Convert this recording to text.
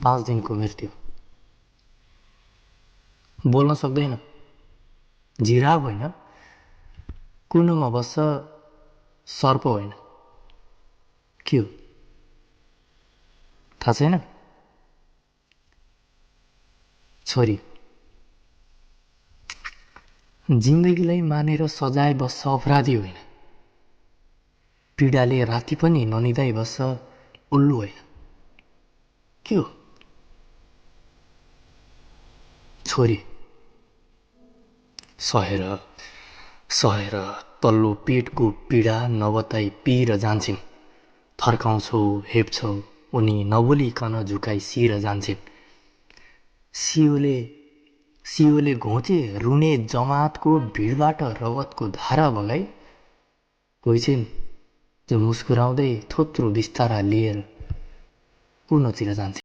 5 दिनको मृत्यु। बोल्न सक्दैन, जिराफ होइन, कुनोमा बस्छ, सर्प होइन, के हो थाहा छैन? छोरी। जिन्दगीलाई मानेर सजाय बस्छ अपराधी होइन, पीडाले राति पनि ननिदाई बस्छ उल्लु होइन, के हो? छोरी। सहेर सहेर तल्लो पेटको पीडा नबताई पिर जान्छन्, थर्काउँछौ हेप्छौ उनी नबोलिकन झुकाई सिर जान्छन्। सियोले घोचे रुने जमातको भिडबाट रगतको धारा बगाई कोही छिन् जो मुस्कुराउँदै थोत्रो बिस्तारा लिएर कुनोतिर जान्छन्।